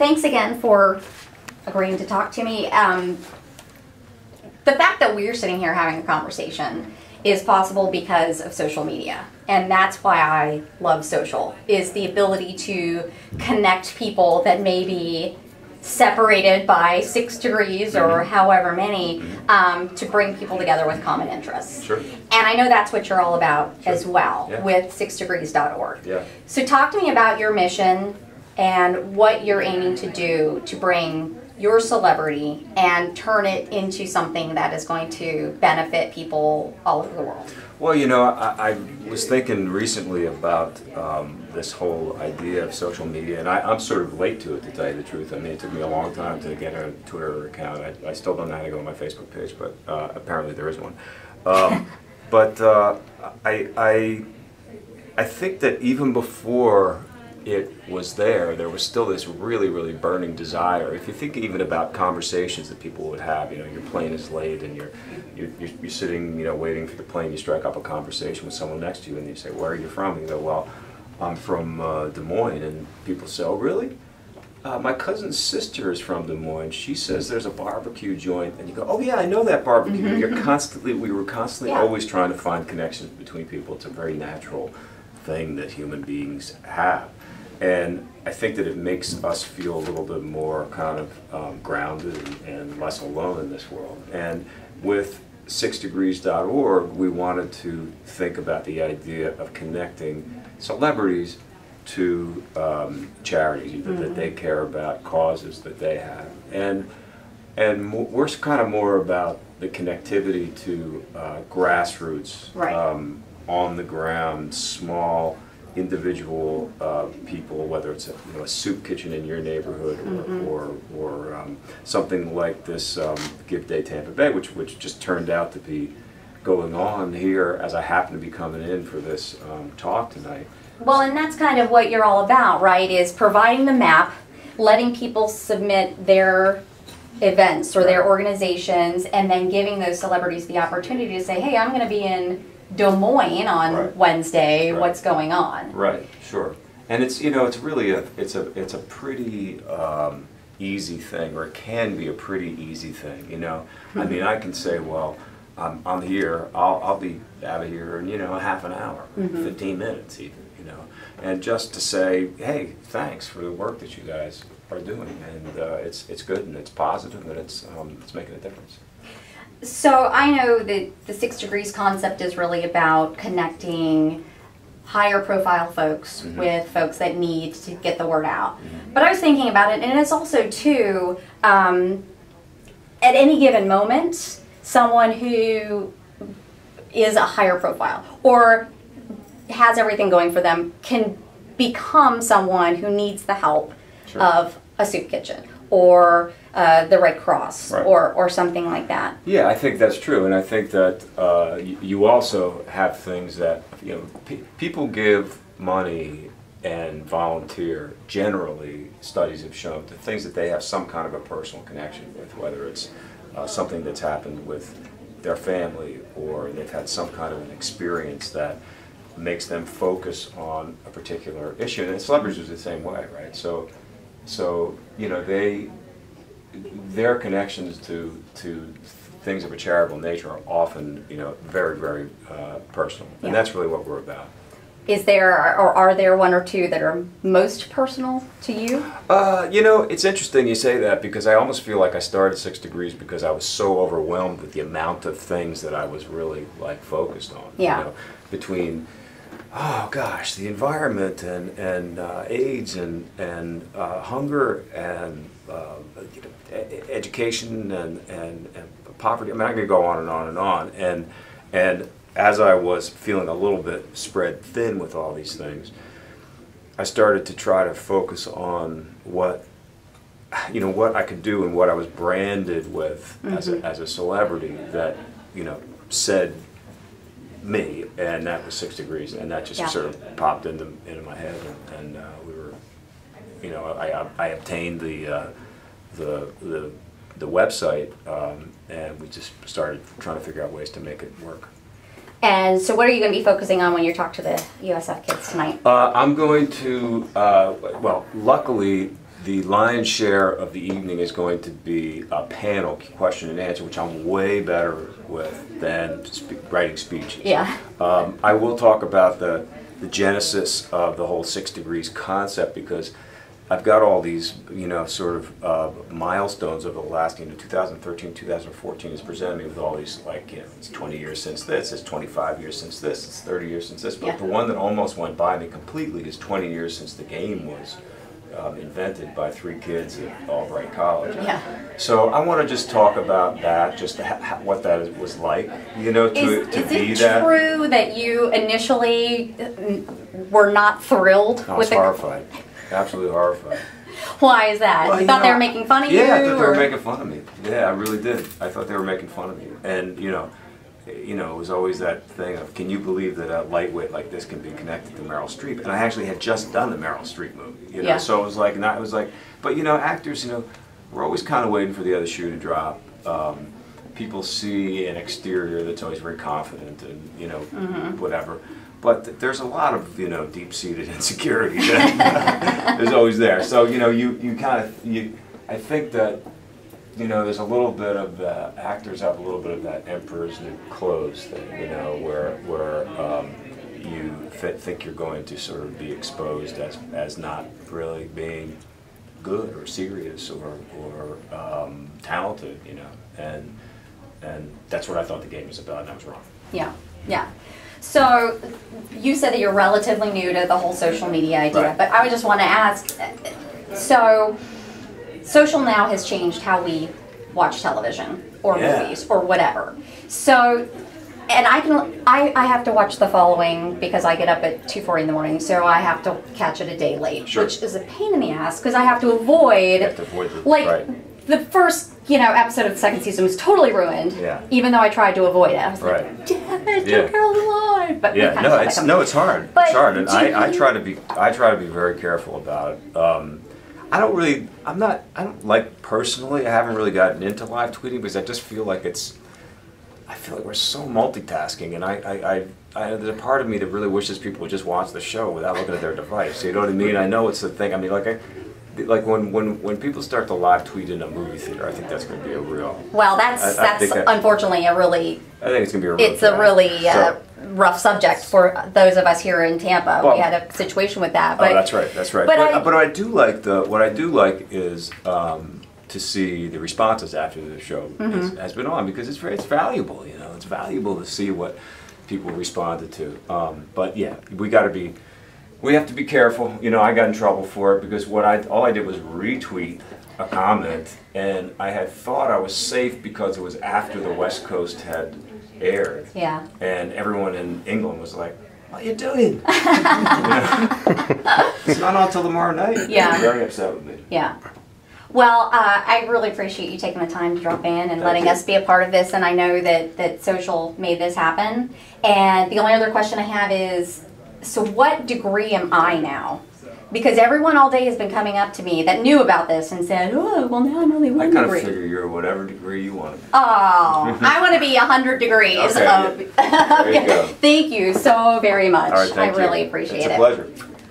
thanks again for agreeing to talk to me. The fact that we're sitting here having a conversation is possible because of social media. And that's why I love social, is the ability to connect people that may be separated by 6 degrees or however many, to bring people together with common interests. Sure. And I know that's what you're all about as well, Yeah. with 6degrees.org. Yeah. So talk to me about your mission and what you're aiming to do to bring your celebrity and turn it into something that is going to benefit people all over the world. Well, you know, I was thinking recently about this whole idea of social media, and I'm sort of late to it, to tell you the truth. I mean, it took me a long time to get a Twitter account. I still don't know how to go on my Facebook page, but apparently there is one. But I think that even before it was there was still this really, really burning desire. If you think even about conversations that people would have, you know, your plane is late and you're sitting, you know, waiting for the plane, you strike up a conversation with someone next to you and you say, where are you from? And you go, well, I'm from Des Moines. And people say, oh, really? My cousin's sister is from Des Moines. She says there's a barbecue joint. And you go, oh yeah, I know that barbecue. We were constantly always trying to find connections between people. It's a very natural thing that human beings have. And I think that it makes us feel a little bit more kind of grounded and less alone in this world. And with 6degrees.org, we wanted to think about the idea of connecting celebrities to charities, either that they care about, causes that they have. And we're kind of more about the connectivity to grassroots, on the ground, small, individual people, whether it's a soup kitchen in your neighborhood or something like this Give Day Tampa Bay, which just turned out to be going on here as I happen to be coming in for this talk tonight. Well, and that's kind of what you're all about, right, is providing the map, letting people submit their events or their organizations, and then giving those celebrities the opportunity to say, hey, I'm going to be in Des Moines on Wednesday. What's going on? Right, sure. And it's, you know, it's really it's a pretty easy thing, or it can be a pretty easy thing. You know, I mean, I can say, well, I'm here. I'll be out of here in, you know, half an hour, 15 minutes even. You know, and just to say, hey, thanks for the work that you guys are doing, and it's good and it's positive and it's making a difference. So I know that the 6 Degrees concept is really about connecting higher profile folks with folks that need to get the word out. But I was thinking about it, and it's also too, at any given moment, someone who is a higher profile or has everything going for them can become someone who needs the help of a soup kitchen or the Red Cross or something like that. Yeah, I think that's true, and I think that you also have things that, you know, people give money and volunteer. Generally, studies have shown the things that they have some kind of a personal connection with, whether it's something that's happened with their family or they've had some kind of an experience that makes them focus on a particular issue. And celebrities is the same way, right? So you know, their connections to things of a charitable nature are often, you know, very, very personal, and that's really what we're about. Is there, or are there one or two that are most personal to you? You know, it's interesting you say that, because I almost feel like I started 6 Degrees because I was so overwhelmed with the amount of things that I was really like focused on. Yeah. You know, between, oh gosh, the environment and AIDS and hunger and you know, education and poverty. I mean, I could go on and on and on. And as I was feeling a little bit spread thin with all these things, I started to try to focus on what, you know, what I could do and what I was branded with as a celebrity that, you know, said me, and that was 6 Degrees, and that just sort of popped into my head, and we were, you know, I obtained the website, and we just started trying to figure out ways to make it work. And so what are you going to be focusing on when you talk to the USF kids tonight? I'm going to, well, luckily the lion's share of the evening is going to be a panel question and answer, which I'm way better with than writing speeches. Yeah. I will talk about the genesis of the whole 6 degrees concept, because I've got all these, you know, sort of milestones over the last, 2013, 2014 has presented me with all these, like, it's 20 years since this, it's 25 years since this, it's 30 years since this. But yeah. the one that almost went by me completely is 20 years since the game was invented by 3 kids at Albright College. Yeah. So I want to just talk about that, just what that was like, to be that. Is it true that you initially were not thrilled? I was horrified. Absolutely horrified. Why is that? Well, you thought they were making fun of you? Yeah, I thought they were making fun of me. Yeah, I really did. I thought they were making fun of me. And, it was always that thing of, can you believe that a lightweight like this can be connected to Meryl Streep? And I actually had just done the Meryl Streep movie, Yeah. So it was like, but actors, we're always kind of waiting for the other shoe to drop. People see an exterior that's always very confident and, whatever. But there's a lot of, deep-seated insecurity that is always there. So, I think that, there's a little bit of actors have a little bit of that emperor's new clothes thing, where you think you're going to sort of be exposed as not really being good or serious or talented, and that's what I thought the game was about, and I was wrong. Yeah, yeah. So you said that you're relatively new to the whole social media idea, Right. but I would just want to ask, so social now has changed how we watch television or Yeah. movies or whatever. So, and I have to watch the following because I get up at 2:40 in the morning, so I have to catch it a day late, Sure. which is a pain in the ass because I have to avoid, Right. the first, episode of the second season was totally ruined. Yeah. Even though I tried to avoid it. I was Right. like, damn it, Yeah. took her alive. But Yeah, it's hard. But it's hard, and do I try to be very careful about it. I don't like personally. I haven't really gotten into live tweeting because I just feel like I feel like we're so multitasking, and I there's a part of me that really wishes people would just watch the show without looking at their device. You know what I mean? I know it's the thing. I mean, like when people start to live tweet in a movie theater, I think that's going to be a real. Well, that's unfortunately a really. I think it's going to be a real. It's a really rough subject for those of us here in Tampa. Well, we had a situation with that. But, oh, that's right. That's right. But what I do like is to see the responses after the show has been on, because it's valuable. It's valuable to see what people responded to. But yeah, we have to be careful. I got in trouble for it because all I did was retweet a comment, and I had thought I was safe because it was after the West Coast had aired. Yeah. And everyone in England was like, "What are you doing?" It's not until tomorrow night. Yeah. They're very upset with me. Yeah. Well, I really appreciate you taking the time to drop in and Thank letting you. us be a part of this, and I know that social made this happen. And the only other question I have is, so what degree am I now? Because everyone all day has been coming up to me that knew about this and said, "Oh, well, now I'm only one I kind degree." of figure you're whatever degree you want to be. Oh, I want to be 100 degrees. Okay, there you go. Thank you so very much. All right, thank I really you. appreciate It's it. a pleasure.